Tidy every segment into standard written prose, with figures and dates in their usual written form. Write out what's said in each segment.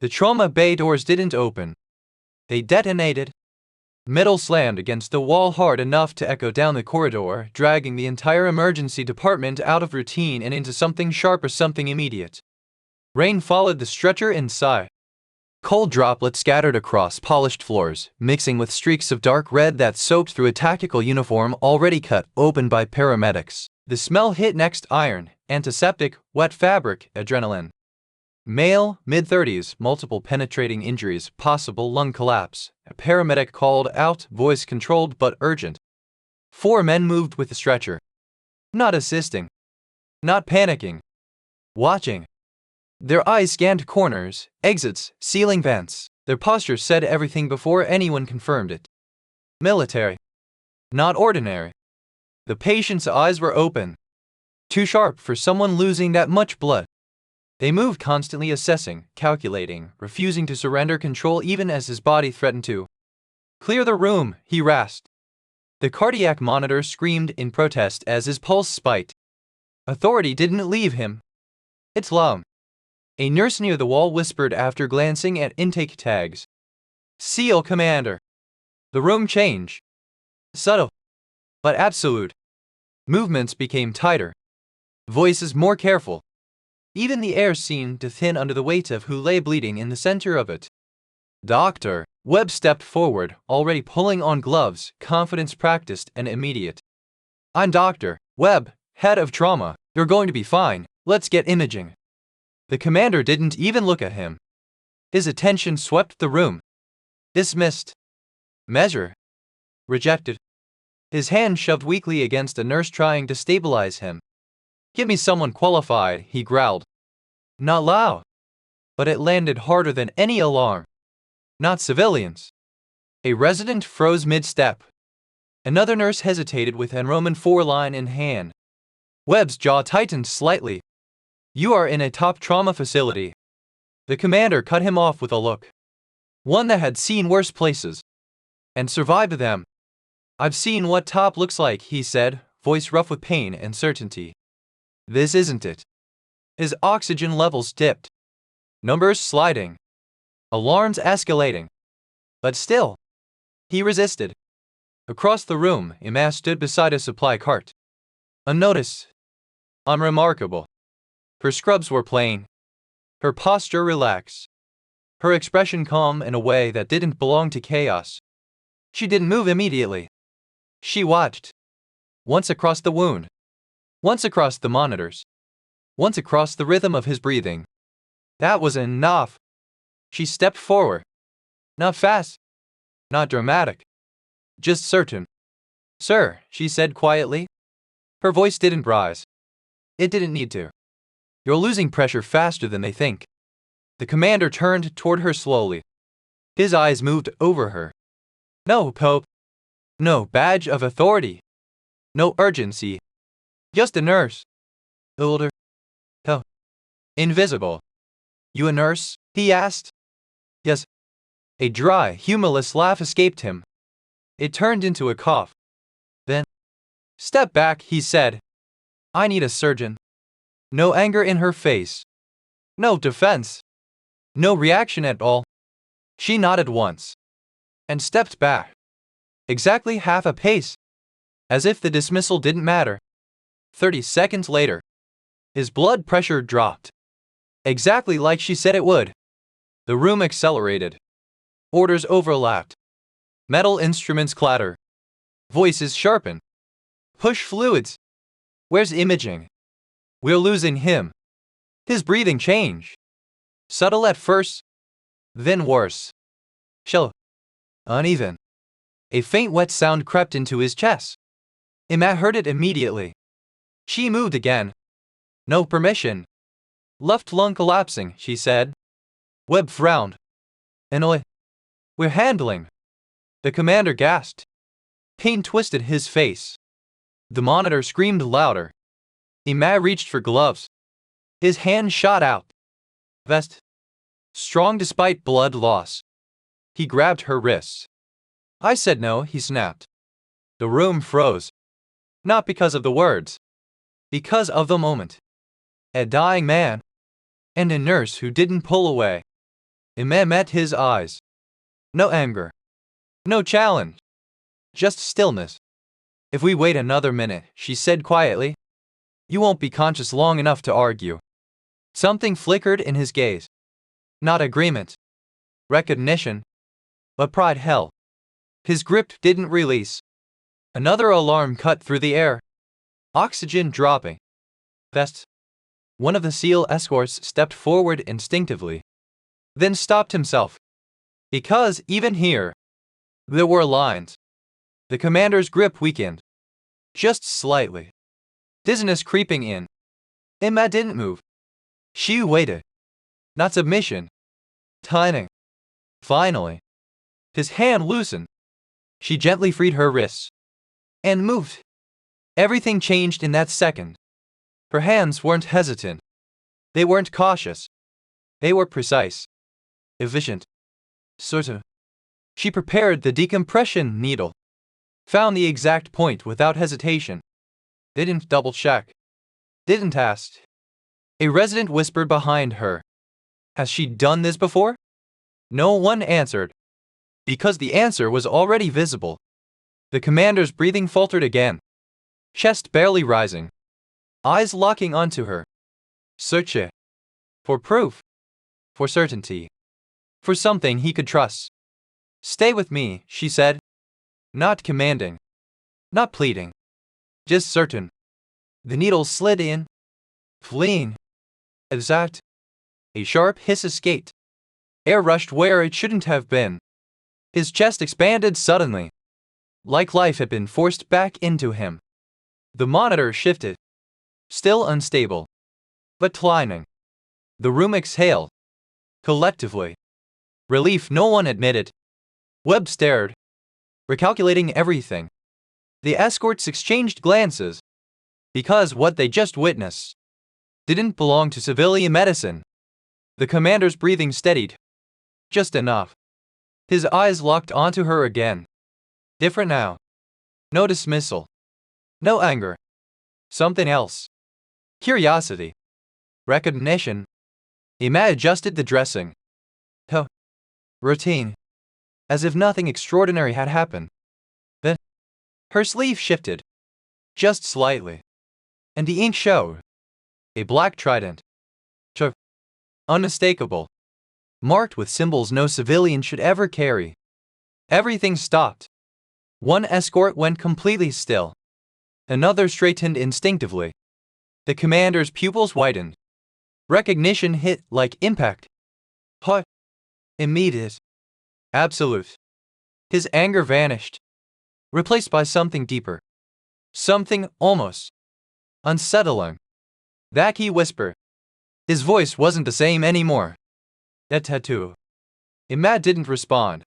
The trauma bay doors didn't open. They detonated. Metal slammed against the wall hard enough to echo down the corridor, dragging the entire emergency department out of routine and into something sharp or something immediate. Rain followed the stretcher inside. Cold droplets scattered across polished floors, mixing with streaks of dark red that soaked through a tactical uniform already cut open by paramedics. The smell hit next: iron, antiseptic, wet fabric, adrenaline. Male, mid-30s, multiple penetrating injuries, possible lung collapse. A paramedic called out, voice controlled but urgent. 4 men moved with the stretcher. Not assisting. Not panicking. Watching. Their eyes scanned corners, exits, ceiling vents. Their posture said everything before anyone confirmed it. Military. Not ordinary. The patient's eyes were open. Too sharp for someone losing that much blood. They moved, constantly assessing, calculating, refusing to surrender control even as his body threatened to. Clear the room, he rasped. The cardiac monitor screamed in protest as his pulse spiked. Authority didn't leave him. It's lum. A nurse near the wall whispered after glancing at intake tags. SEAL Commander. The room changed. Subtle, but absolute. Movements became tighter. Voices more careful. Even the air seemed to thin under the weight of who lay bleeding in the center of it. Doctor. Webb stepped forward, already pulling on gloves, confidence practiced and immediate. I'm Dr. Webb, head of trauma. You're going to be fine. Let's get imaging. The commander didn't even look at him. His attention swept the room. Dismissed. Measure. Rejected. His hand shoved weakly against a nurse trying to stabilize him. Give me someone qualified, he growled. Not loud. But it landed harder than any alarm. Not civilians. A resident froze mid-step. Another nurse hesitated with an Roman 4 line in hand. Webb's jaw tightened slightly. You are in a top trauma facility. The commander cut him off with a look. One that had seen worse places. And survived them. I've seen what top looks like, he said, voice rough with pain and certainty. This isn't it. His oxygen levels dipped. Numbers sliding. Alarms escalating. But still, he resisted. Across the room, Emma stood beside a supply cart. Unnoticed. Unremarkable. Her scrubs were plain. Her posture relaxed. Her expression calm in a way that didn't belong to chaos. She didn't move immediately. She watched. Once across the wound. Once across the monitors. Once across the rhythm of his breathing. That was enough. She stepped forward. Not fast. Not dramatic. Just certain. Sir, she said quietly. Her voice didn't rise. It didn't need to. You're losing pressure faster than they think. The commander turned toward her slowly. His eyes moved over her. No Pope. No badge of authority. No urgency. Just a nurse. Older. Oh. Invisible. You a nurse? He asked. Yes. A dry, humorless laugh escaped him. It turned into a cough. Then, step back, he said. I need a surgeon. No anger in her face. No defense. No reaction at all. She nodded once. And stepped back. Exactly half a pace. As if the dismissal didn't matter. 30 seconds later. His blood pressure dropped. Exactly like she said it would. The room accelerated. Orders overlapped. Metal instruments clatter. Voices sharpen. Push fluids. Where's imaging? We're losing him. His breathing changed. Subtle at first. Then worse. Shallow. Uneven. A faint wet sound crept into his chest. Emma heard it immediately. She moved again. No permission. Left lung collapsing, she said. Webb frowned. Annoyed. We're handling. The commander gasped. Pain twisted his face. The monitor screamed louder. Emma reached for gloves. His hand shot out. Vest. Strong despite blood loss. He grabbed her wrists. I said no, he snapped. The room froze. Not because of the words. Because of the moment. A dying man. And a nurse who didn't pull away. Emma met his eyes. No anger. No challenge. Just stillness. If we wait another minute, she said quietly, you won't be conscious long enough to argue. Something flickered in his gaze. Not agreement. Recognition. But pride held. His grip didn't release. Another alarm cut through the air. Oxygen dropping. Vests. One of the SEAL escorts stepped forward instinctively. Then stopped himself. Because, even here, there were lines. The commander's grip weakened. Just slightly. Dizziness creeping in. Emma didn't move. She waited. Not submission. Timing. Finally. His hand loosened. She gently freed her wrists. And moved. Everything changed in that second. Her hands weren't hesitant. They weren't cautious. They were precise. Efficient. Certain. She prepared the decompression needle. Found the exact point without hesitation. Didn't double-check. Didn't ask. A resident whispered behind her. Has she done this before? No one answered. Because the answer was already visible. The commander's breathing faltered again. Chest barely rising. Eyes locking onto her. Search it. For proof. For certainty. For something he could trust. Stay with me, she said. Not commanding. Not pleading. Just certain. The needle slid in. Fleeing. Exact. A sharp hiss escaped. Air rushed where it shouldn't have been. His chest expanded suddenly. Like life had been forced back into him. The monitor shifted. Still unstable. But climbing. The room exhaled. Collectively. Relief no one admitted. Webb stared. Recalculating everything. The escorts exchanged glances. Because what they just witnessed didn't belong to civilian medicine. The commander's breathing steadied. Just enough. His eyes locked onto her again. Different now. No dismissal. No anger. Something else. Curiosity. Recognition. Emma adjusted the dressing. Oh. Routine. As if nothing extraordinary had happened. Then, her sleeve shifted. Just slightly. And the ink showed. A black trident. Unmistakable. Marked with symbols no civilian should ever carry. Everything stopped. One escort went completely still. Another straightened instinctively. The commander's pupils widened. Recognition hit like impact. Hot. Immediate. Absolute. His anger vanished. Replaced by something deeper. Something almost unsettling. That he whispered. His voice wasn't the same anymore. That tattoo. Emma didn't respond.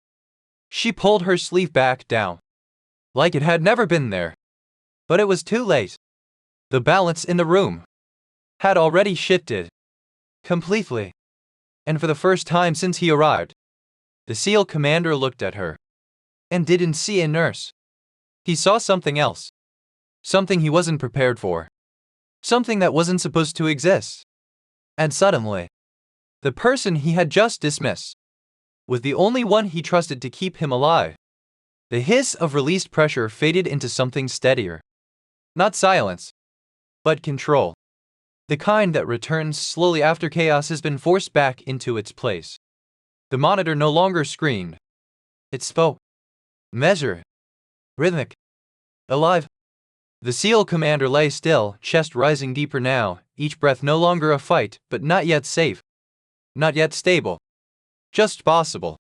She pulled her sleeve back down. Like it had never been there. But it was too late. The balance in the room had already shifted. Completely. And for the first time since he arrived, the SEAL commander looked at her. And didn't see a nurse. He saw something else. Something he wasn't prepared for. Something that wasn't supposed to exist. And suddenly, the person he had just dismissed was the only one he trusted to keep him alive. The hiss of released pressure faded into something steadier. Not silence, but control. The kind that returns slowly after chaos has been forced back into its place. The monitor no longer screamed. It spoke. Measured. Rhythmic. Alive. The SEAL commander lay still, chest rising deeper now, each breath no longer a fight, but not yet safe. Not yet stable. Just possible.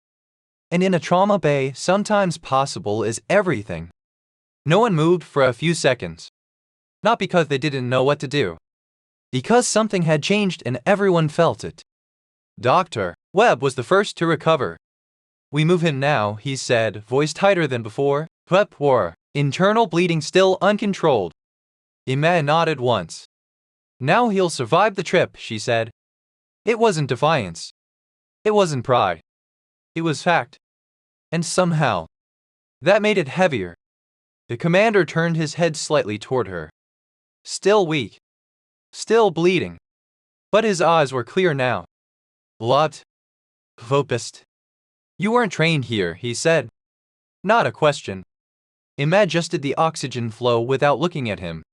And in a trauma bay, sometimes possible is everything. No one moved for a few seconds. Not because they didn't know what to do. Because something had changed and everyone felt it. Dr. Webb was the first to recover. We move him now, he said, voice tighter than before. Webb wore. Internal bleeding still uncontrolled. Emma nodded once. Now he'll survive the trip, she said. It wasn't defiance. It wasn't pride. It was fact. And somehow, that made it heavier. The commander turned his head slightly toward her. Still weak. Still bleeding. But his eyes were clear now. Locked. Focused. You weren't trained here, he said. Not a question. Emma adjusted the oxygen flow without looking at him.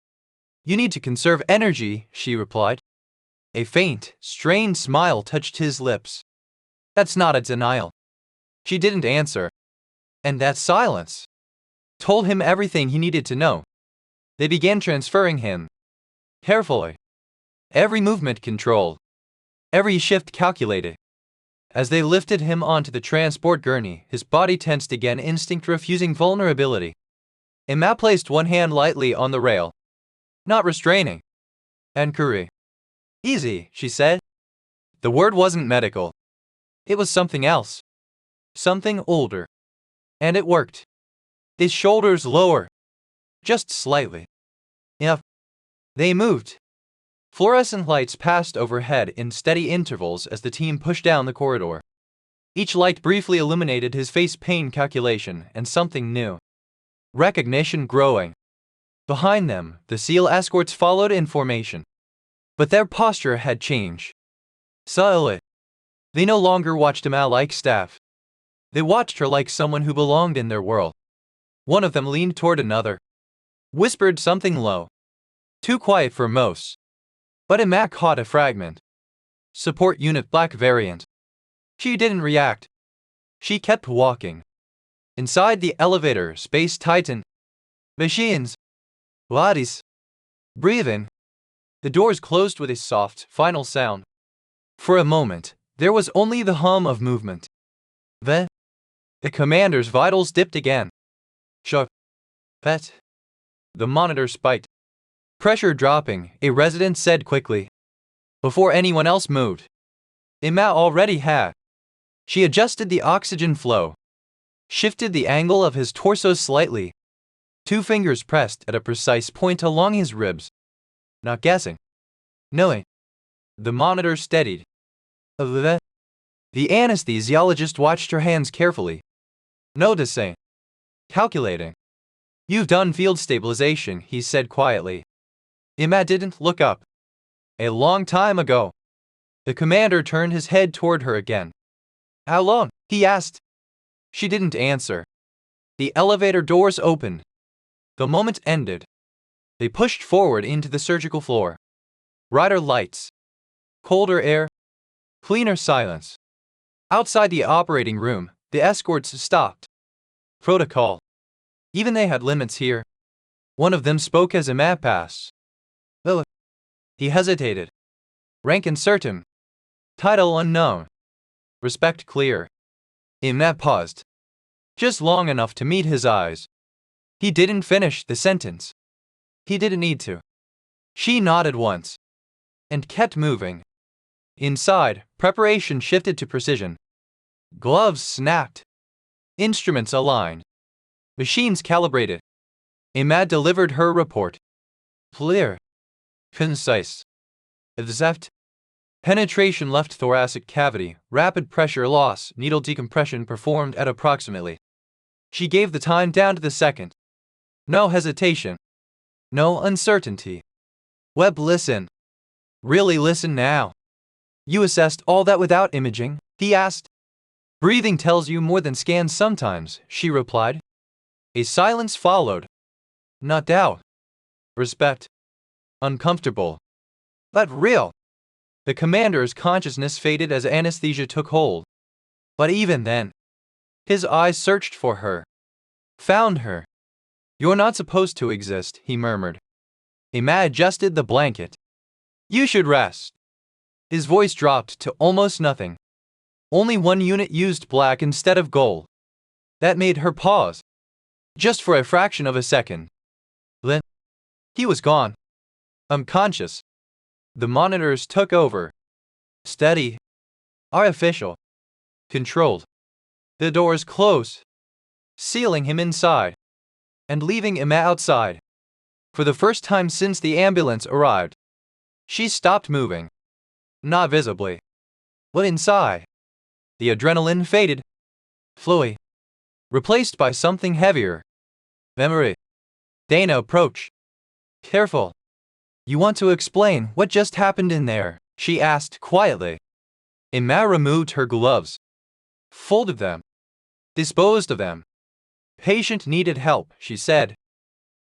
You need to conserve energy, she replied. A faint, strained smile touched his lips. That's not a denial. She didn't answer. And that silence told him everything he needed to know. They began transferring him. Carefully. Every movement controlled. Every shift calculated. As they lifted him onto the transport gurney, his body tensed again, instinct refusing vulnerability. Emma placed one hand lightly on the rail. Not restraining. Enquiry. Easy, she said. The word wasn't medical. It was something else. Something older. And it worked. His shoulders lower. Just slightly. Enough. They moved. Fluorescent lights passed overhead in steady intervals as the team pushed down the corridor. Each light briefly illuminated his face, pain calculation, and something new. Recognition growing. Behind them, the SEAL escorts followed in formation. But their posture had changed. Subtly. They no longer watched Emma like staff. They watched her like someone who belonged in their world. One of them leaned toward another. Whispered something low. Too quiet for most. But Emma caught a fragment. Support unit black variant. She didn't react. She kept walking. Inside the elevator, space tightened. Machines. Bodies. Breathing. The doors closed with a soft, final sound. For a moment, there was only the hum of movement. Then, the commander's vitals dipped again. Sharp. Pet. The monitor spiked. Pressure dropping, a resident said quickly. Before anyone else moved. Emma already had. She adjusted the oxygen flow. Shifted the angle of his torso slightly. 2 fingers pressed at a precise point along his ribs. Not guessing. Knowing. The monitor steadied. The anesthesiologist watched her hands carefully. Noticing. Calculating. You've done field stabilization, he said quietly. Emma didn't look up. A long time ago. The commander turned his head toward her again. How long? He asked. She didn't answer. The elevator doors opened. The moment ended. They pushed forward into the surgical floor. Brighter lights. Colder air. Cleaner silence. Outside the operating room, the escorts stopped. Protocol. Even they had limits here. One of them spoke as Emma passed. Oh. He hesitated. Rank uncertain. Title unknown. Respect clear. Emma paused. Just long enough to meet his eyes. He didn't finish the sentence. He didn't need to. She nodded once. And kept moving. Inside, preparation shifted to precision. Gloves snapped. Instruments aligned. Machines calibrated. Emma delivered her report. Clear. Concise. Exact. Penetration left thoracic cavity, rapid pressure loss, needle decompression performed at approximately. She gave the time down to the second. No hesitation. No uncertainty. Webb, listen. Really listen now. You assessed all that without imaging? He asked. Breathing tells you more than scans sometimes, she replied. A silence followed. Not doubt. Respect. Uncomfortable. But real. The commander's consciousness faded as anesthesia took hold. But even then, his eyes searched for her. Found her. You're not supposed to exist, he murmured. Emma adjusted the blanket. You should rest. His voice dropped to almost nothing. Only one unit used black instead of gold. That made her pause. Just for a fraction of a second. Then, he was gone. Unconscious. The monitors took over. Steady. Artificial. Controlled. The doors closed. Sealing him inside. And leaving Emma outside. For the first time since the ambulance arrived. She stopped moving. Not visibly. But inside. The adrenaline faded. Fluid. Replaced by something heavier. Memory. Dana approached. Careful. You want to explain what just happened in there? She asked quietly. Emma removed her gloves. folded them, disposed of them. Patient needed help, she said.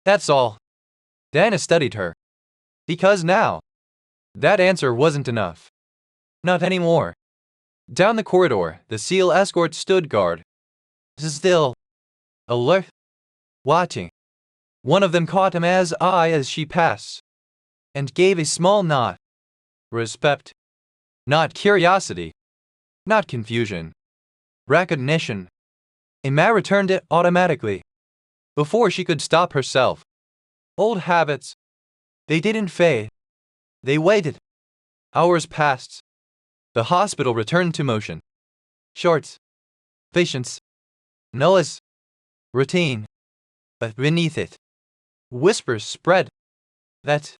That's all. Dana studied her. Because now, that answer wasn't enough. Not anymore. Down the corridor, the SEAL escort stood guard. Still, alert, watching. One of them caught Emma's eye as she passed, and gave a small nod. Respect. Not curiosity. Not confusion. Recognition. Emma returned it automatically, before she could stop herself. Old habits. They didn't fade. They waited. Hours passed. The hospital returned to motion. Shorts. Patience. Noise. Routine. But beneath it, whispers spread. That.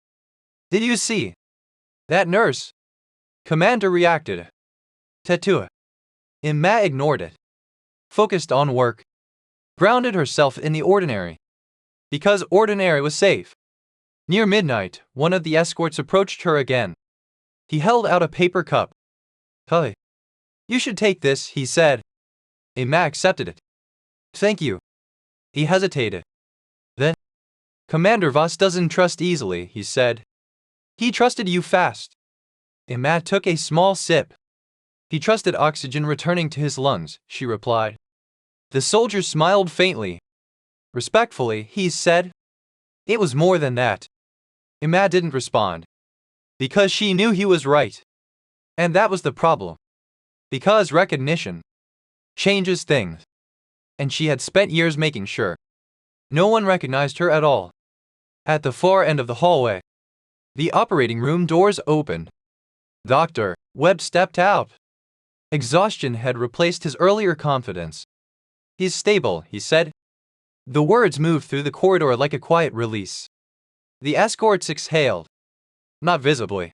Did you see? That nurse. Commander reacted. Tattoo. Emma ignored it. Focused on work. Grounded herself in the ordinary. Because ordinary was safe. Near midnight, one of the escorts approached her again. He held out a paper cup. Hey, you should take this, he said. Emma accepted it. Thank you. He hesitated. Then, Commander Voss doesn't trust easily, he said. He trusted you fast. Emma took a small sip. He trusted oxygen returning to his lungs, she replied. The soldier smiled faintly. Respectfully, he said. It was more than that. Emma didn't respond. Because she knew he was right. And that was the problem. Because recognition changes things. And she had spent years making sure. No one recognized her at all. At the far end of the hallway, the operating room doors opened. Dr. Webb stepped out. Exhaustion had replaced his earlier confidence. He's stable, he said. The words moved through the corridor like a quiet release. The escorts exhaled. Not visibly,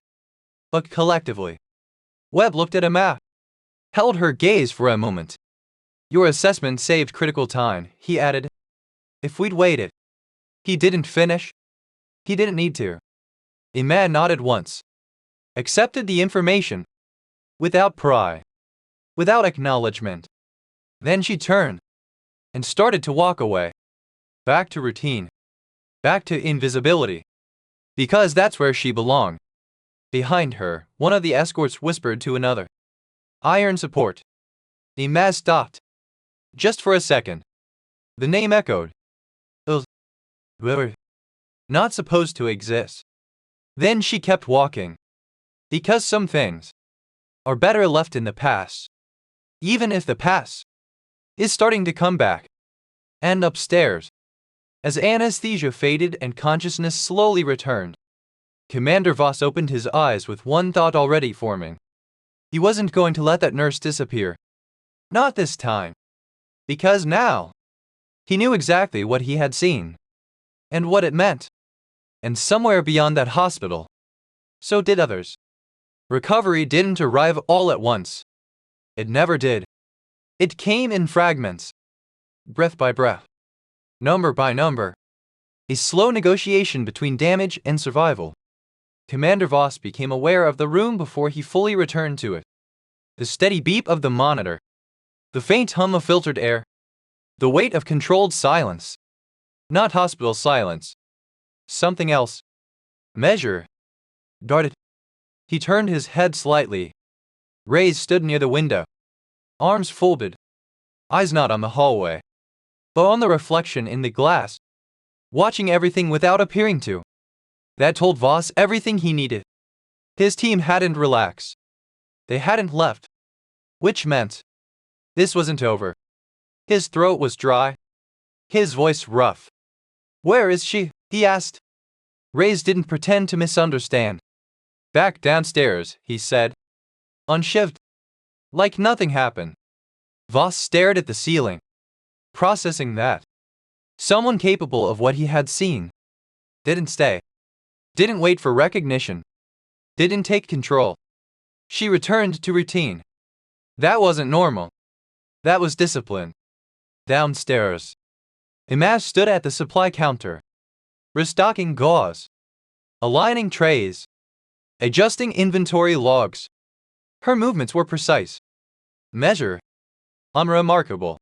but collectively. Webb looked at Emma, held her gaze for a moment. Your assessment saved critical time, he added. If we'd waited. He didn't finish. He didn't need to. Emma nodded once. Accepted the information. Without pride. Without acknowledgement. Then she turned. And started to walk away. Back to routine. Back to invisibility. Because that's where she belonged. Behind her, one of the escorts whispered to another. Iron support. Emma stopped. Just for a second. The name echoed. Those were not supposed to exist. Then she kept walking. Because some things are better left in the past. Even if the past is starting to come back. And upstairs, as anesthesia faded and consciousness slowly returned, Commander Voss opened his eyes with one thought already forming. He wasn't going to let that nurse disappear. Not this time. Because now, he knew exactly what he had seen. And what it meant. And somewhere beyond that hospital, so did others. Recovery didn't arrive all at once. It never did. It came in fragments. Breath by breath. Number by number. A slow negotiation between damage and survival. Commander Voss became aware of the room before he fully returned to it. The steady beep of the monitor. The faint hum of filtered air. The weight of controlled silence. Not hospital silence. Something else. Measure. Darted. He turned his head slightly. Reyes stood near the window. Arms folded. Eyes not on the hallway, but on the reflection in the glass. Watching everything without appearing to. That told Voss everything he needed. His team hadn't relaxed. They hadn't left. Which meant this wasn't over. His throat was dry. His voice rough. Where is she? He asked. Reyes didn't pretend to misunderstand. Back downstairs, he said. On shift. Like nothing happened. Voss stared at the ceiling. Processing that. Someone capable of what he had seen. Didn't stay. Didn't wait for recognition. Didn't take control. She returned to routine. That wasn't normal. That was discipline. Downstairs. Emma stood at the supply counter. Restocking gauze. Aligning trays. Adjusting inventory logs. Her movements were precise. Measure. Unremarkable.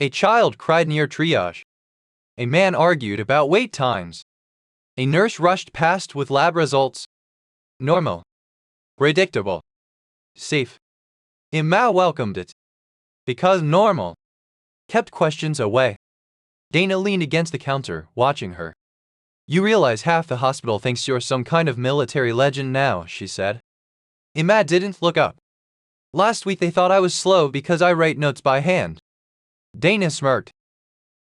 A child cried near triage. A man argued about wait times. A nurse rushed past with lab results. Normal. Predictable. Safe. Emma welcomed it. Because normal. Kept questions away. Dana leaned against the counter, watching her. You realize half the hospital thinks you're some kind of military legend now, she said. Emma didn't look up. Last week they thought I was slow because I write notes by hand. Dana smirked.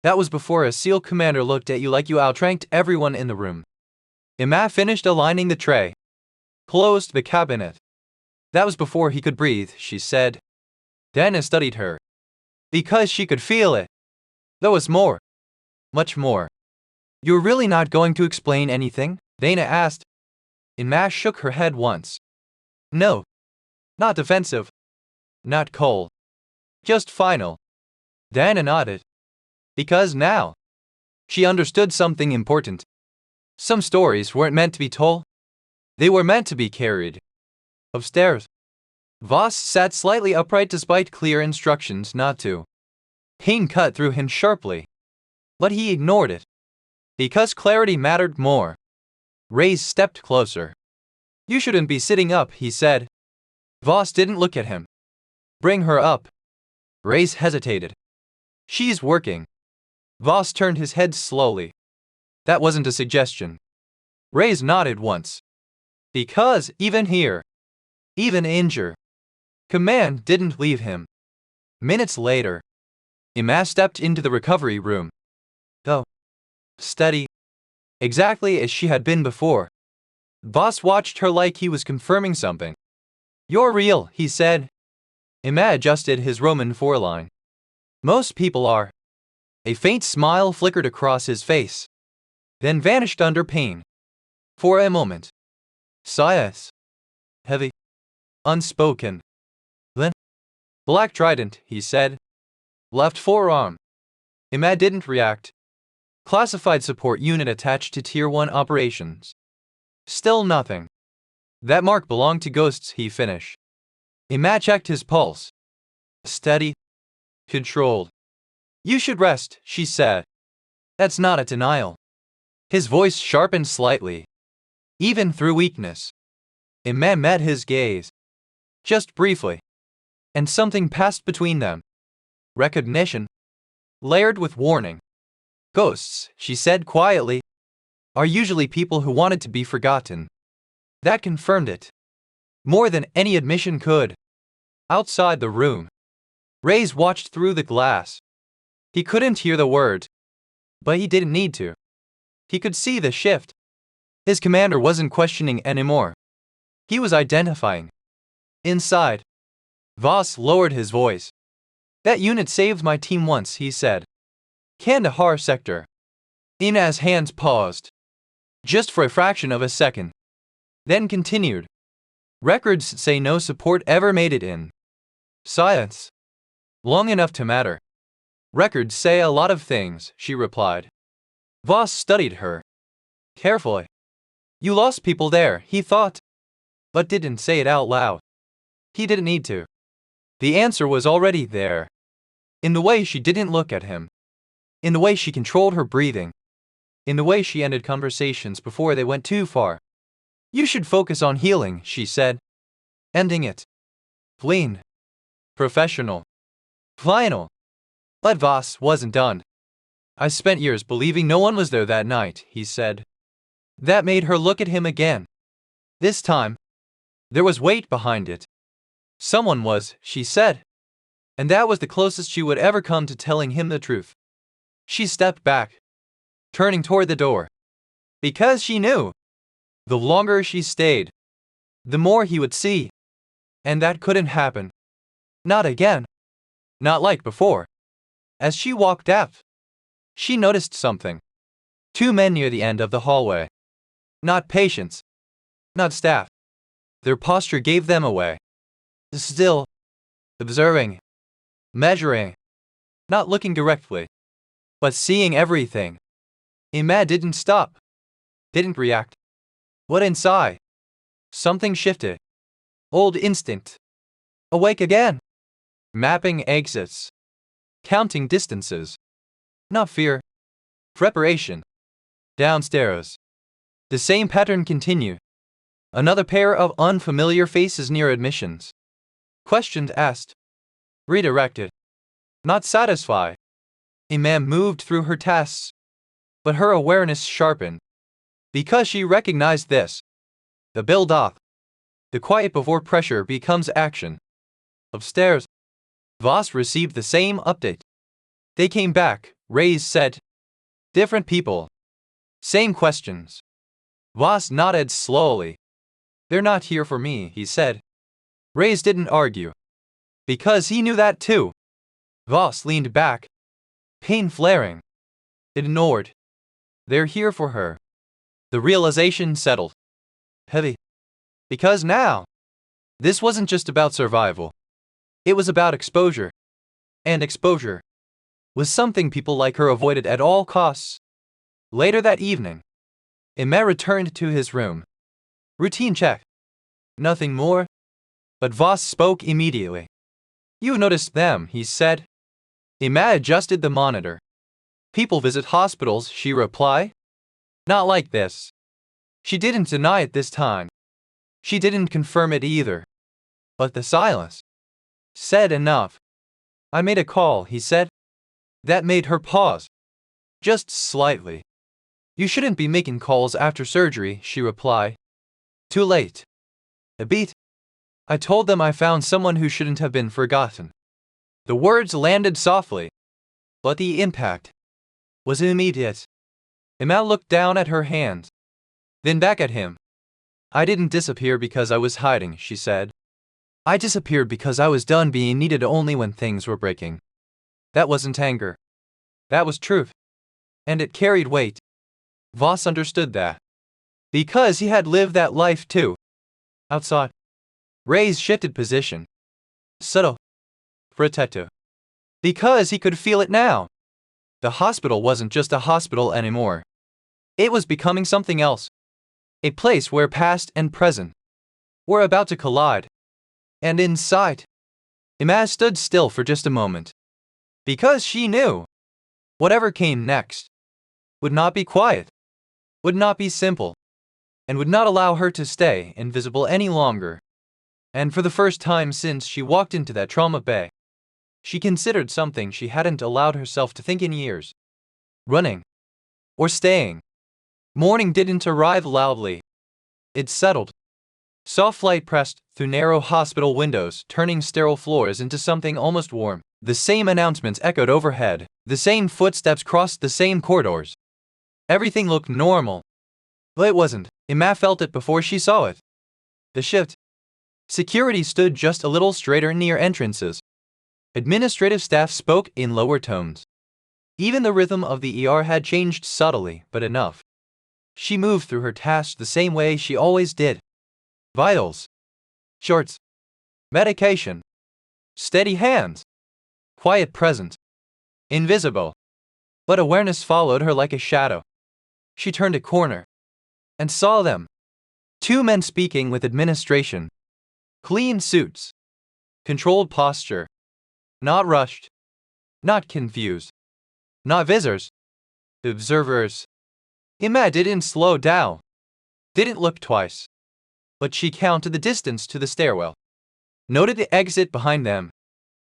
That was before a SEAL commander looked at you like you outranked everyone in the room. Emma finished aligning the tray. Closed the cabinet. That was before he could breathe, she said. Dana studied her. Because she could feel it. There was more. Much more. You're really not going to explain anything? Dana asked. Emma shook her head once. No. Not defensive. Not cold. Just final. Dana nodded. Because now. She understood something important. Some stories weren't meant to be told. They were meant to be carried. Upstairs. Voss sat slightly upright despite clear instructions not to. Pain cut through him sharply. But he ignored it. Because clarity mattered more. Reyes stepped closer. You shouldn't be sitting up, he said. Voss didn't look at him. Bring her up. Reyes hesitated. She's working. Voss turned his head slowly. That wasn't a suggestion. Reyes nodded once. Because, even here, even injure, command didn't leave him. Minutes later, Emma stepped into the recovery room. Go. Steady. Exactly as she had been before. Voss watched her like he was confirming something. You're real, he said. Emma adjusted his Roman foreline. Most people are. A faint smile flickered across his face. Then vanished under pain. For a moment. Sighs. Heavy. Unspoken. Then. Black trident, he said. Left forearm. Emma didn't react. Classified support unit attached to Tier 1 operations. Still nothing. That mark belonged to ghosts, he finished. Emma checked his pulse. Steady. Controlled. You should rest, she said. That's not a denial. His voice sharpened slightly. Even through weakness. Emma met his gaze. Just briefly. And something passed between them. Recognition. Layered with warning. Ghosts, she said quietly, are usually people who wanted to be forgotten. That confirmed it. More than any admission could. Outside the room. Reyes watched through the glass. He couldn't hear the words. But he didn't need to. He could see the shift. His commander wasn't questioning anymore. He was identifying. Inside. Voss lowered his voice. That unit saved my team once, he said. Kandahar sector. Ina's hands paused. Just for a fraction of a second. Then continued. Records say no support ever made it in. Science. Long enough to matter. Records say a lot of things, she replied. Voss studied her. Carefully. You lost people there, he thought. But didn't say it out loud. He didn't need to. The answer was already there. In the way she didn't look at him. In the way she controlled her breathing. In the way she ended conversations before they went too far. You should focus on healing, she said. Ending it. Clean. Professional. Final. But Voss wasn't done. I spent years believing no one was there that night, he said. That made her look at him again. This time, there was weight behind it. Someone was, she said. And that was the closest she would ever come to telling him the truth. She stepped back, turning toward the door. Because she knew. The longer she stayed, the more he would see. And that couldn't happen. Not again. Not like before. As she walked out, she noticed something. Two men near the end of the hallway. Not patients. Not staff. Their posture gave them away. Still. Observing. Measuring. Not looking directly. But seeing everything. Emma didn't stop. Didn't react. What inside? Something shifted. Old instinct. Awake again. mapping exits, counting distances. Not fear. Preparation. Downstairs. The same pattern continued. Another pair of unfamiliar faces near admissions. Questioned asked. Redirected. Not satisfied. Imam moved through her tasks, but her awareness sharpened. Because she recognized this. The build-up. The quiet before pressure becomes action. Upstairs. Voss received the same update. They came back, Reyes said. Different people. Same questions. Voss nodded slowly. They're not here for me, he said. Reyes didn't argue. Because he knew that too. Voss leaned back. Pain flaring. Ignored. They're here for her. The realization settled. Heavy. Because now, this wasn't just about survival. It was about exposure. And exposure was something people like her avoided at all costs. Later that evening, Imam returned to his room. Routine check. Nothing more. But Voss spoke immediately. You noticed them, he said. Imam adjusted the monitor. People visit hospitals, she replied. Not like this. She didn't deny it this time. She didn't confirm it either. But the silence said enough. I made a call, he said. That made her pause. Just slightly. You shouldn't be making calls after surgery, she replied. Too late. A beat. I told them I found someone who shouldn't have been forgotten. The words landed softly, but the impact was immediate. Imam looked down at her hands, then back at him. I didn't disappear because I was hiding, she said. I disappeared because I was done being needed only when things were breaking. That wasn't anger. That was truth. And it carried weight. Voss understood that. Because he had lived that life too. Outside. Reyes shifted position. Subtle. Protective. Because he could feel it now. The hospital wasn't just a hospital anymore. It was becoming something else. A place where past and present were about to collide. And inside, Imam stood still for just a moment. Because she knew whatever came next would not be quiet, would not be simple, and would not allow her to stay invisible any longer. And for the first time since she walked into that trauma bay, she considered something she hadn't allowed herself to think in years. Running. Or staying. Morning didn't arrive loudly. It settled. Soft light pressed through narrow hospital windows, turning sterile floors into something almost warm. The same announcements echoed overhead. The same footsteps crossed the same corridors. Everything looked normal. But it wasn't. Imam felt it before she saw it. The shift. Security stood just a little straighter near entrances. Administrative staff spoke in lower tones. Even the rhythm of the ER had changed subtly, but enough. She moved through her tasks the same way she always did. Vitals. Shorts. Medication. Steady hands. Quiet presence. Invisible. But awareness followed her like a shadow. She turned a corner and saw them. Two men speaking with administration. Clean suits. Controlled posture. Not rushed. Not confused. Not visitors. Observers. Imad didn't slow down. Didn't look twice. But she counted the distance to the stairwell. Noted the exit behind them.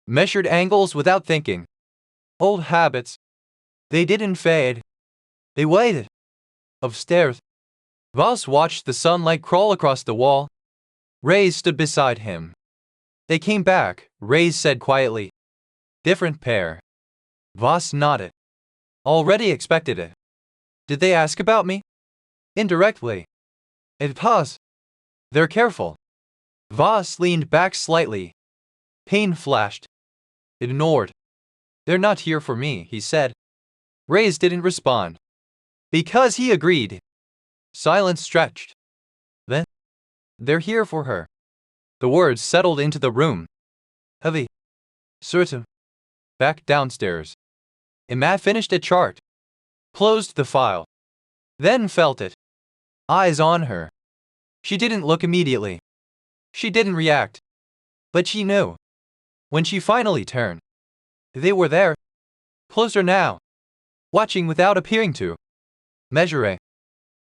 Measured angles without thinking. Old habits. They didn't fade. They waited. Upstairs. Voss watched the sunlight crawl across the wall. Reyes stood beside him. They came back, Reyes said quietly. Different pair. Voss nodded. Already expected it. Did they ask about me? Indirectly. It paused. They're careful. Voss leaned back slightly. Pain flashed. Ignored. They're not here for me, he said. Reyes didn't respond. Because he agreed. Silence stretched. Then, they're here for her. The words settled into the room. Heavy. Certain. Back downstairs. Imam finished a chart. Closed the file. Then felt it. Eyes on her. She didn't look immediately. She didn't react. But she knew. When she finally turned, they were there, closer now, watching without appearing to, measuring,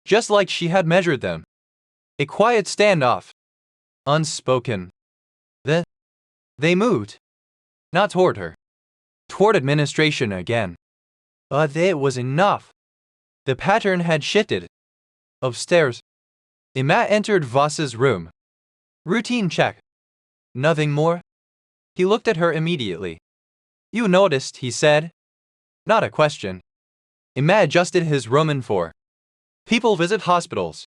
just like she had measured them. A quiet standoff, unspoken. Then, they moved, not toward her, toward administration again. But it was enough. The pattern had shifted. Upstairs, Emma entered Voss's room. Routine check. Nothing more? He looked at her immediately. You noticed, he said. Not a question. Emma adjusted his Roman for. People visit hospitals.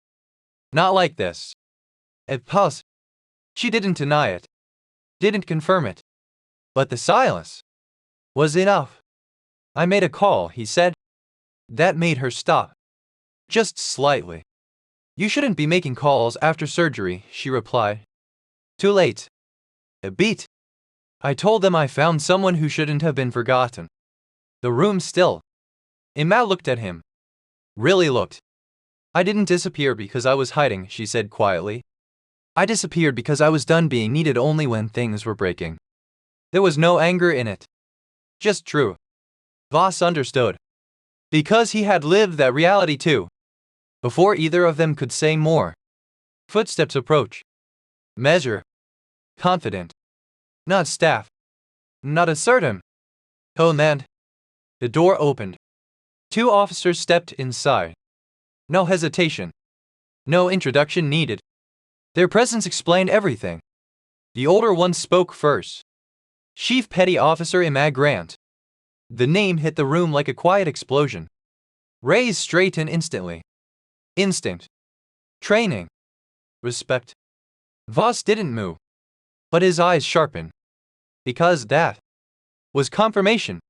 Not like this. It paused. She didn't deny it. Didn't confirm it. But the silence was enough. I made a call, he said. That made her stop. Just slightly. You shouldn't be making calls after surgery, she replied. Too late. A beat. I told them I found someone who shouldn't have been forgotten. The room still. Emma looked at him. Really looked. I didn't disappear because I was hiding, she said quietly. I disappeared because I was done being needed only when things were breaking. There was no anger in it. Just true. Voss understood. Because he had lived that reality too. Before either of them could say more. Footsteps approach. Measure. Confident. Not staff. Not assertive. Command. The door opened. 2 officers stepped inside. No hesitation. No introduction needed. Their presence explained everything. The older one spoke first. Chief Petty Officer Emma Grant. The name hit the room like a quiet explosion. Raised straightened instantly. Instinct. Training. Respect. Voss didn't move. But his eyes sharpened. Because that was confirmation.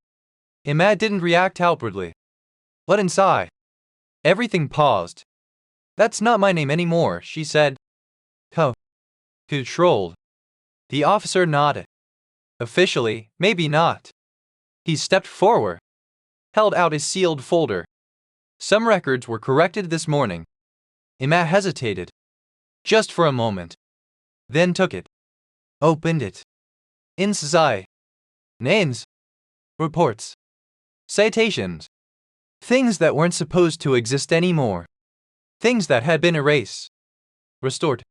Emma didn't react outwardly. But inside, everything paused. That's not my name anymore, she said. Controlled. The officer nodded. Officially, maybe not. He stepped forward. Held out a sealed folder. Some records were corrected this morning. Emma hesitated. Just for a moment. Then took it. Opened it. Inside. Names. Reports. Citations. Things that weren't supposed to exist anymore. Things that had been erased. Restored.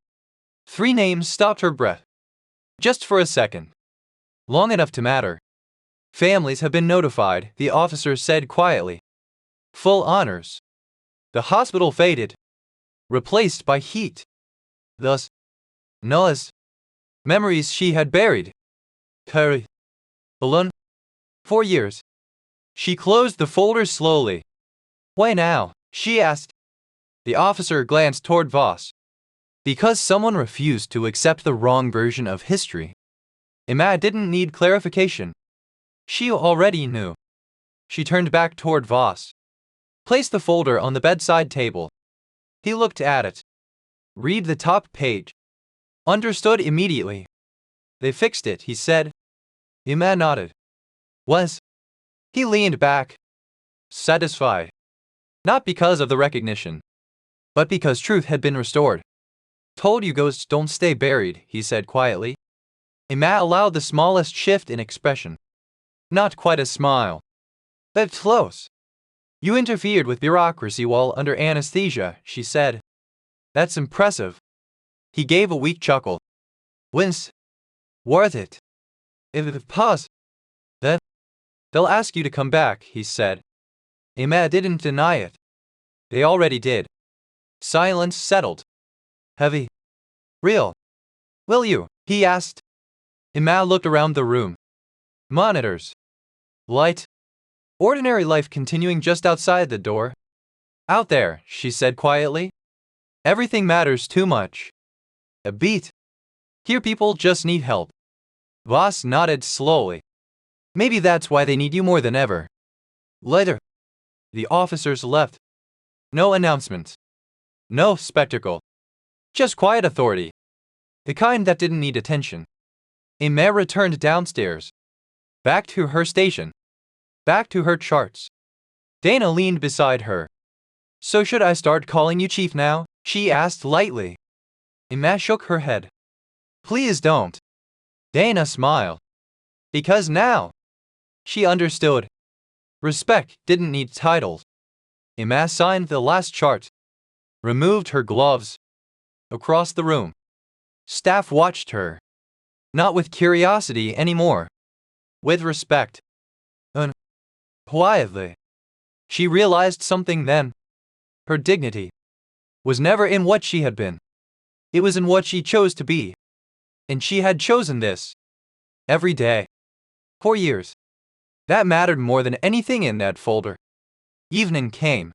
3 names stopped her breath. Just for a second. Long enough to matter. Families have been notified, the officer said quietly. Full honors. The hospital faded. Replaced by heat. Thus, Noah's memories she had buried. Carried. Alone. 4 years. She closed the folder slowly. Why now? She asked. The officer glanced toward Voss. Because someone refused to accept the wrong version of history. Emma didn't need clarification. She already knew. She turned back toward Voss. Placed the folder on the bedside table. He looked at it. Read the top page. Understood immediately. They fixed it, he said. Emma nodded. Was. He leaned back. Satisfied. Not because of the recognition. But because truth had been restored. Told you ghosts don't stay buried, he said quietly. Emma allowed the smallest shift in expression. Not quite a smile. That's close. You interfered with bureaucracy while under anesthesia, she said. That's impressive. He gave a weak chuckle. Wince. Worth it. If it pause, then they'll ask you to come back, he said. Emma didn't deny it. They already did. Silence settled. Heavy. Real. Will you? He asked. Emma looked around the room. Monitors. Light. Ordinary life continuing just outside the door. Out there, she said quietly. Everything matters too much. A beat. Here people just need help. Voss nodded slowly. Maybe that's why they need you more than ever. Later. The officers left. No announcements. No spectacle. Just quiet authority. The kind that didn't need attention. Emma returned downstairs. Back to her station. Back to her charts. Dana leaned beside her. So should I start calling you Chief now? She asked lightly. Emma shook her head. Please don't. Dana smiled. Because now, she understood. Respect didn't need titles. Emma signed the last chart, removed her gloves. Across the room, staff watched her. Not with curiosity anymore. With respect. And quietly, she realized something then. Her dignity was never in what she had been. It was in what she chose to be. And she had chosen this. Every day. For years. That mattered more than anything in that folder. Evening came.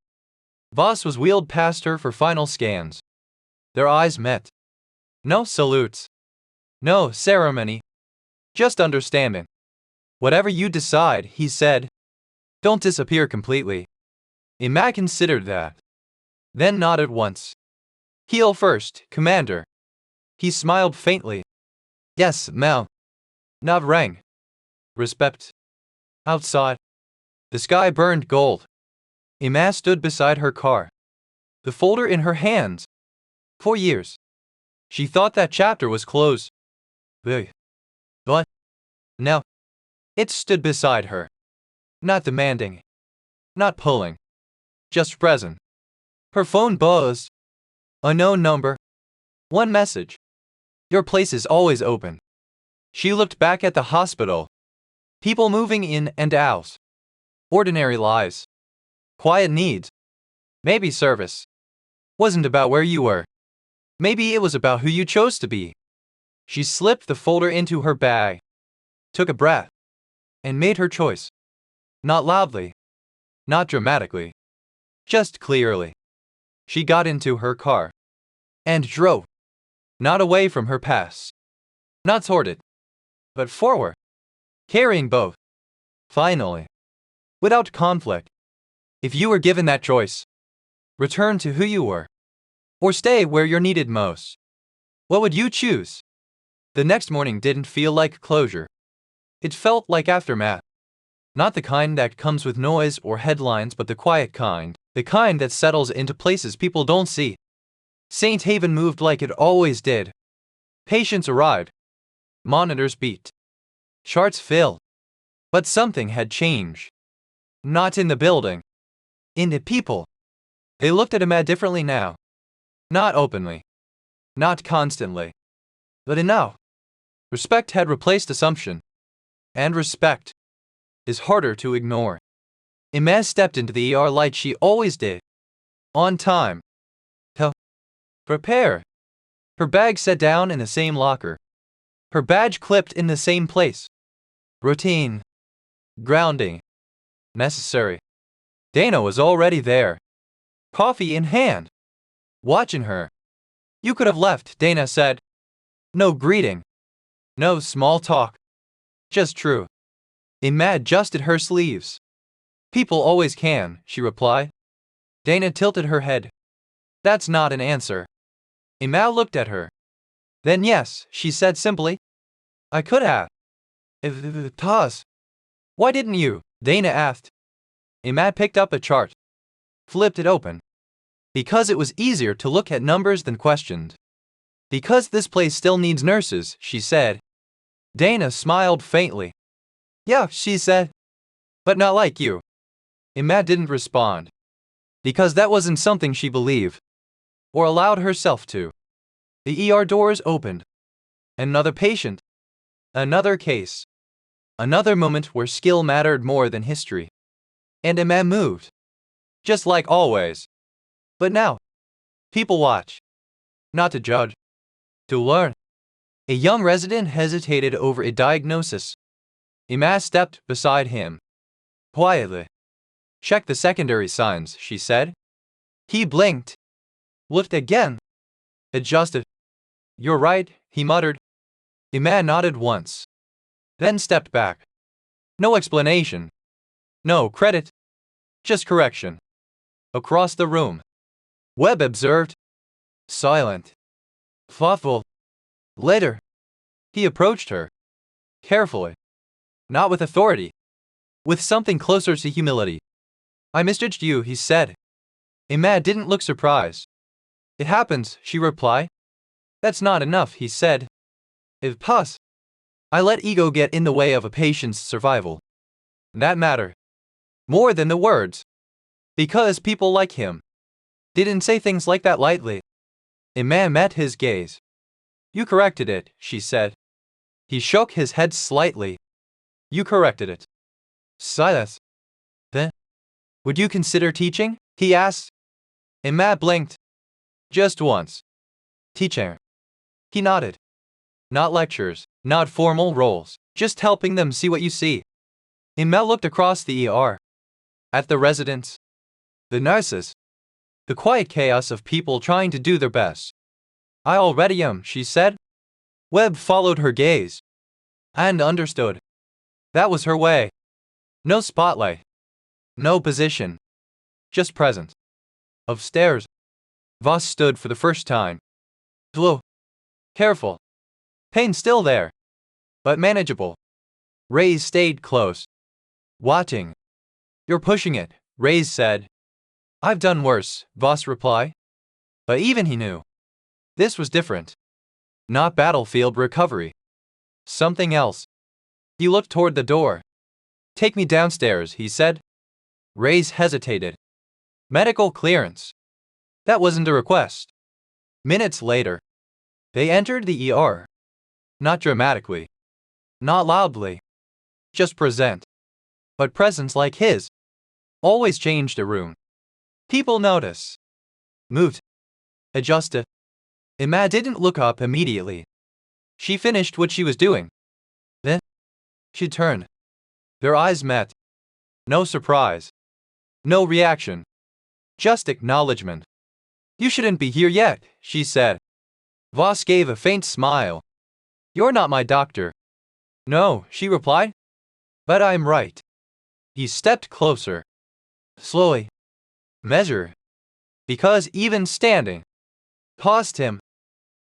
Voss was wheeled past her for final scans. Their eyes met. No salutes. No ceremony. Just understanding. Whatever you decide, he said. Don't disappear completely. Emma considered that. Then nodded once. Heel first, Commander. He smiled faintly. Yes, Mel. Nav rang. Respect. Outside, the sky burned gold. Emma stood beside her car, the folder in her hands. For years, she thought that chapter was closed. But now, it stood beside her. Not demanding. Not pulling. Just present. Her phone buzzed. Unknown number. One message. Your place is always open. She looked back at the hospital. People moving in and out. Ordinary lives. Quiet needs. Maybe service wasn't about where you were. Maybe it was about who you chose to be. She slipped the folder into her bag, took a breath, and made her choice. Not loudly. Not dramatically. Just clearly. She got into her car and drove. Not away from her past. Not toward it. But forward. Carrying both. Finally. Without conflict. If you were given that choice, return to who you were, or stay where you're needed most, what would you choose? The next morning didn't feel like closure. It felt like aftermath. Not the kind that comes with noise or headlines, but the quiet kind, the kind that settles into places people don't see. St. Haven moved like it always did. Patients arrived. Monitors beat. Charts filled. But something had changed. Not in the building. In the people. They looked at Emma differently now. Not openly. Not constantly. But enough. Respect had replaced assumption. And respect is harder to ignore. Emma stepped into the ER like she always did. On time. To prepare. Her bag set down in the same locker. Her badge clipped in the same place. Routine. Grounding. Necessary. Dana was already there. Coffee in hand. Watching her. You could have left, Dana said. No greeting. No small talk. Just true. Emma adjusted her sleeves. People always can, she replied. Dana tilted her head. That's not an answer. Emma looked at her. Then yes, she said simply. I could have. Pause. Why didn't you? Dana asked. Emma picked up a chart. Flipped it open. Because it was easier to look at numbers than questioned. Because this place still needs nurses, she said. Dana smiled faintly. Yeah, she said. But not like you. Emma didn't respond. Because that wasn't something she believed. Or allowed herself to. The ER doors opened. Another patient. Another case. Another moment where skill mattered more than history. And Emma moved. Just like always. But now, people watch. Not to judge. To learn. A young resident hesitated over a diagnosis. Emma stepped beside him. Quietly. Check the secondary signs, she said. He blinked. Looked again. Adjusted. You're right, he muttered. Emma nodded once. Then stepped back. No explanation. No credit. Just correction. Across the room. Webb observed. Silent. Thoughtful. Later. He approached her. Carefully. Not with authority. With something closer to humility. I misjudged you, he said. Emma didn't look surprised. It happens, she replied. That's not enough, he said. If pus. I let ego get in the way of a patient's survival. That mattered. More than the words. Because people like him didn't say things like that lightly. Emma met his gaze. You corrected it, she said. He shook his head slightly. You corrected it. Silas. Then? Would you consider teaching? He asked. Emma blinked. Just once. Teaching. He nodded. Not lectures, not formal roles, just helping them see what you see. Emma looked across the ER. At the residents. The nurses. The quiet chaos of people trying to do their best. I already am, she said. Webb followed her gaze. And understood. That was her way. No spotlight. No position. Just presence. Upstairs. Voss stood for the first time. Slow. Careful. Pain still there. But manageable. Reyes stayed close. Watching. You're pushing it, Reyes said. I've done worse, Voss replied. But even he knew. This was different. Not battlefield recovery. Something else. He looked toward the door. Take me downstairs, he said. Reyes hesitated. Medical clearance. That wasn't a request. Minutes later, they entered the ER. Not dramatically. Not loudly. Just present. But presence like his always changed a room. People notice. Moved. Adjusted. Emma didn't look up immediately. She finished what she was doing. Then, she turned. Their eyes met. No surprise. No reaction. Just acknowledgement. You shouldn't be here yet, she said. Voss gave a faint smile. You're not my doctor. No, she replied. But I'm right. He stepped closer. Slowly. Measure. Because even standing paused him.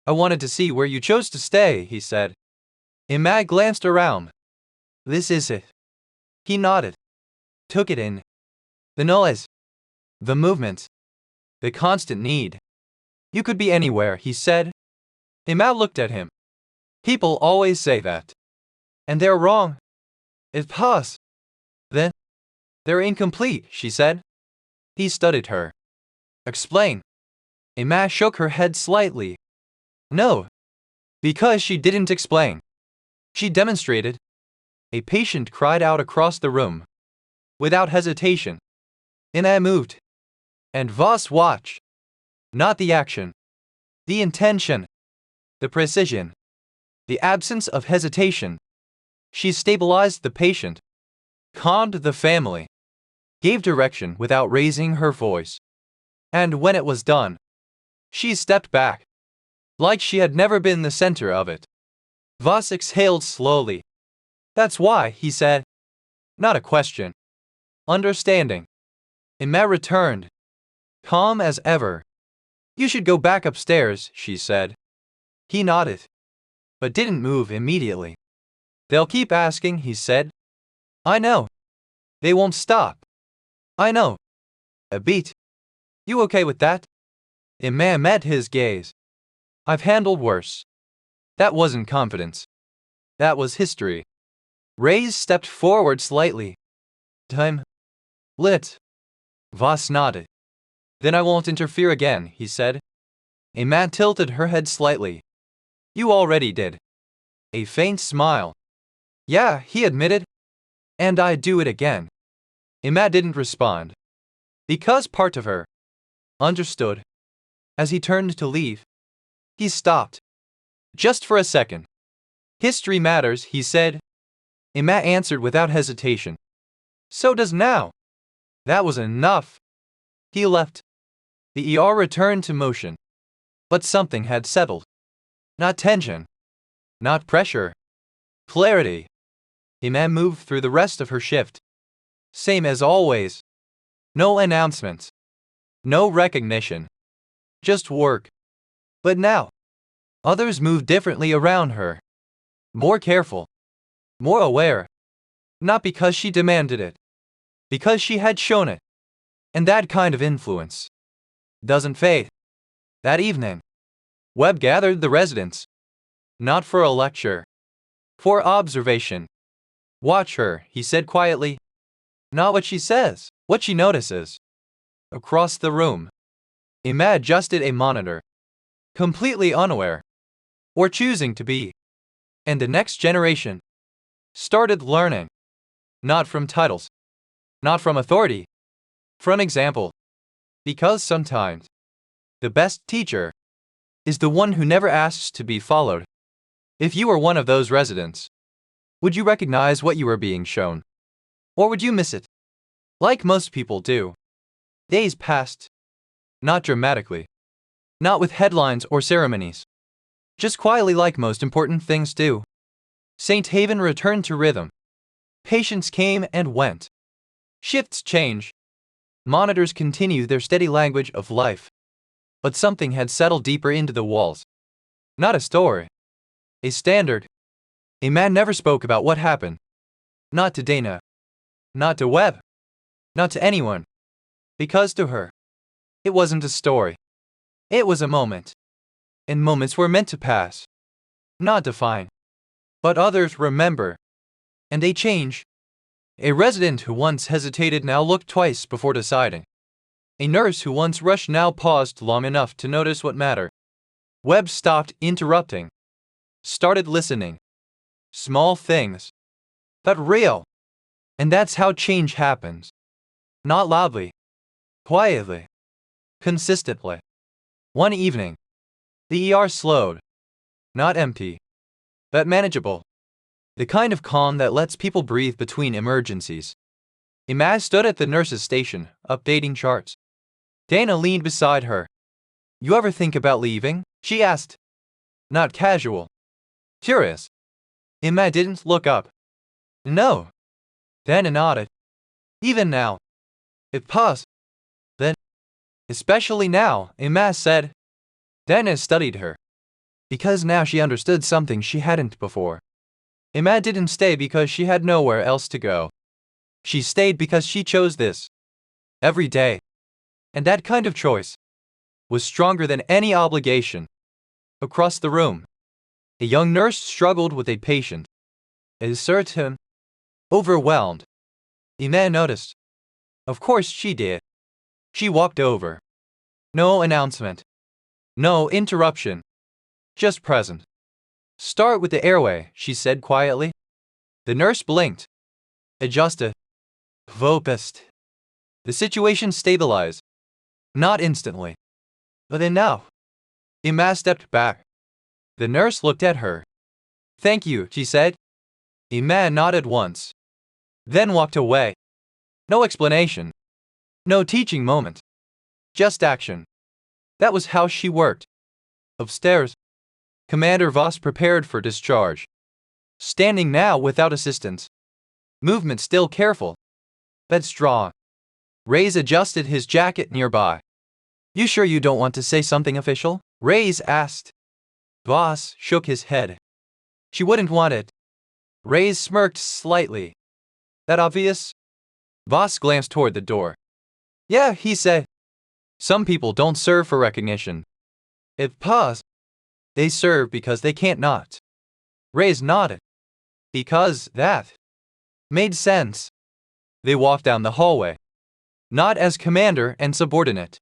I wanted to see where you chose to stay, he said. Emma glanced around. This is it. He nodded. Took it in. The noise. The movement. The constant need. You could be anywhere, he said. Emma looked at him. People always say that. And they're wrong. It paused. Then, they're incomplete, she said. He studied her. Explain. Emma shook her head slightly. No. Because she didn't explain. She demonstrated. A patient cried out across the room. Without hesitation. Emma moved. And Voss watched. Not the action. The intention. The precision. The absence of hesitation. She stabilized the patient. Calmed the family. Gave direction without raising her voice. And when it was done, she stepped back. Like she had never been the center of it. Voss exhaled slowly. That's why, he said. Not a question. Understanding. Emma returned. Calm as ever. You should go back upstairs, she said. He nodded. But didn't move immediately. They'll keep asking, he said. I know. They won't stop. I know. A beat. You okay with that? Emma met his gaze. I've handled worse. That wasn't confidence. That was history. Reyes stepped forward slightly. Time. Lit. Voss nodded. Then I won't interfere again, he said. Emma tilted her head slightly. You already did. A faint smile. Yeah, he admitted. And I'd do it again. Emma didn't respond. Because part of her understood. As he turned to leave, he stopped. Just for a second. History matters, he said. Emma answered without hesitation. So does now. That was enough. He left. The ER returned to motion. But something had settled. Not tension. Not pressure. Clarity. Emma moved through the rest of her shift. Same as always. No announcements. No recognition. Just work. But now, others moved differently around her. More careful. More aware. Not because she demanded it. Because she had shown it. And that kind of influence doesn't fade. That evening, Webb gathered the residents. Not for a lecture. For observation. Watch her, he said quietly. Not what she says, what she notices. Across the room, Emma adjusted a monitor, completely unaware, or choosing to be. And the next generation started learning, not from titles, not from authority, from example. Because sometimes, the best teacher is the one who never asks to be followed. If you were one of those residents, would you recognize what you were being shown? Or would you miss it? Like most people do. Days passed. Not dramatically. Not with headlines or ceremonies. Just quietly like most important things do. St. Haven returned to rhythm. Patients came and went. Shifts change. Monitors continue their steady language of life. But something had settled deeper into the walls. Not a story. A standard. A man never spoke about what happened. Not to Dana. Not to Webb. Not to anyone. Because to her, it wasn't a story. It was a moment. And moments were meant to pass. Not define. But others remember. And they change. A resident who once hesitated now looked twice before deciding. A nurse who once rushed now paused long enough to notice what mattered. Webb stopped interrupting. Started listening. Small things. But real. And that's how change happens. Not loudly. Quietly. Consistently. One evening, the ER slowed. Not empty. But manageable. The kind of calm that lets people breathe between emergencies. Emma stood at the nurse's station, updating charts. Dana leaned beside her. You ever think about leaving? She asked. Not casual. Curious. Emma didn't look up. No. Dana nodded. Even now. It paused. Then. Especially now, Emma said. Dana studied her. Because now she understood something she hadn't before. Emma didn't stay because she had nowhere else to go. She stayed because she chose this. Every day. And that kind of choice was stronger than any obligation. Across the room, a young nurse struggled with a patient. It served him. Overwhelmed. Emma noticed. Of course she did. She walked over. No announcement. No interruption. Just present. Start with the airway, she said quietly. The nurse blinked. Adjusted. Focused. The situation stabilized. Not instantly. But enough. Emma stepped back. The nurse looked at her. Thank you, she said. Emma nodded once. Then walked away. No explanation. No teaching moment. Just action. That was how she worked. Upstairs, Commander Voss prepared for discharge. Standing now without assistance. Movement still careful. But strong. Reyes adjusted his jacket nearby. You sure you don't want to say something official? Reyes asked. Voss shook his head. She wouldn't want it. Reyes smirked slightly. That obvious? Voss glanced toward the door. Yeah, he said. Some people don't serve for recognition. It paused. They serve because they can't not. Reyes nodded. Because that made sense. They walked down the hallway. Not as commander and subordinate.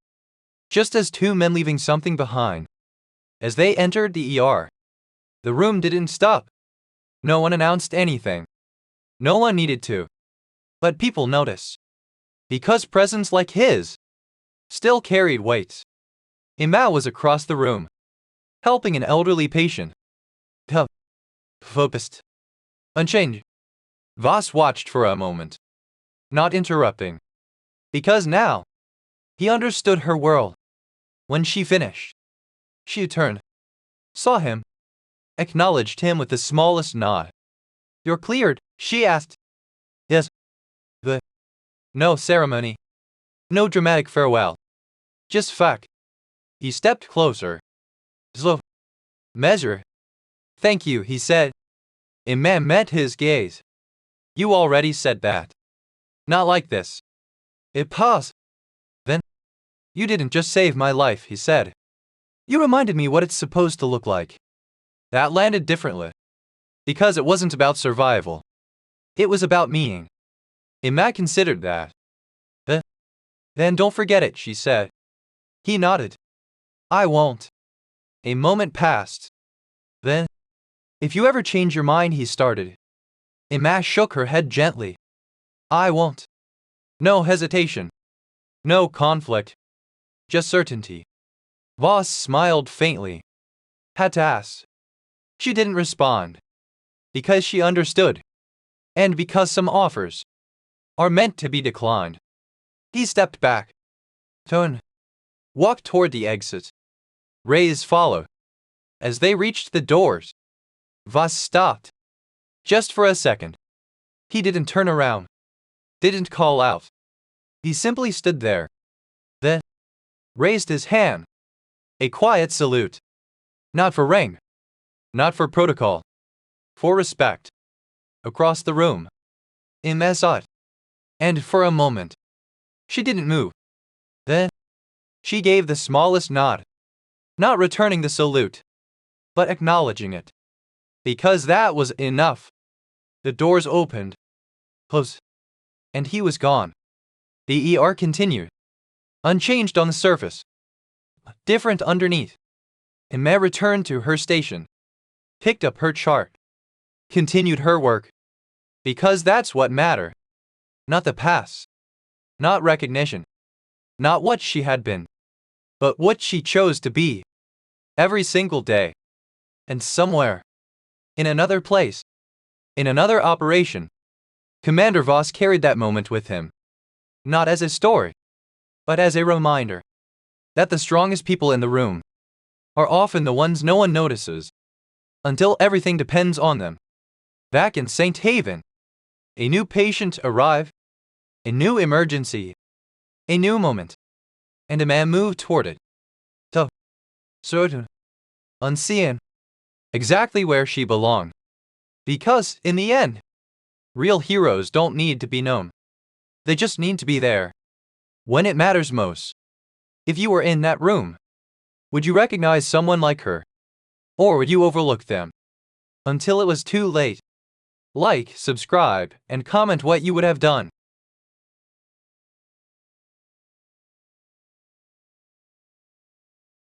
Just as two men leaving something behind. As they entered the ER, the room didn't stop. No one announced anything. No one needed to. But people noticed. Because presence like his still carried weight. Emma was across the room, helping an elderly patient. Focused. Unchanged. Voss watched for a moment, not interrupting. Because now, he understood her world. When she finished, she turned, saw him, acknowledged him with the smallest nod. You're cleared, she asked. Yes. Good. No ceremony. No dramatic farewell. Just fact. He stepped closer. Slow. Measure. Thank you, he said. Emma met his gaze. You already said that. Not like this. It paused. Then, you didn't just save my life, he said. You reminded me what it's supposed to look like. That landed differently. Because it wasn't about survival. It was about meaning. Emma considered that. Then don't forget it, she said. He nodded. I won't. A moment passed. Then, if you ever change your mind, he started. Emma shook her head gently. I won't. No hesitation. No conflict. Just certainty. Voss smiled faintly. Had to ask. She didn't respond. Because she understood. And because some offers are meant to be declined. He stepped back. Tone. Walked toward the exit. Rays followed. As they reached the doors, Voss stopped. Just for a second. He didn't turn around. Didn't call out. He simply stood there. Then raised his hand. A quiet salute. Not for rank. Not for protocol. For respect. Across the room. Emma saw it. And for a moment, she didn't move. Then, she gave the smallest nod. Not returning the salute, but acknowledging it. Because that was enough. The doors opened, closed, and he was gone. The ER continued. Unchanged on the surface. Different underneath. Emma returned to her station. Picked up her chart. Continued her work. Because that's what mattered. Not the past. Not recognition. Not what she had been. But what she chose to be. Every single day. And somewhere. In another place. In another operation. Commander Voss carried that moment with him. Not as a story. But as a reminder. That the strongest people in the room are often the ones no one notices. Until everything depends on them. Back in St. Haven. A new patient arrived. A new emergency. A new moment. And a man moved toward it. So, certain. Unseen. Exactly where she belonged. Because, in the end, real heroes don't need to be known. They just need to be there. When it matters most. If you were in that room, would you recognize someone like her? Or would you overlook them? Until it was too late. Like, subscribe, and comment what you would have done.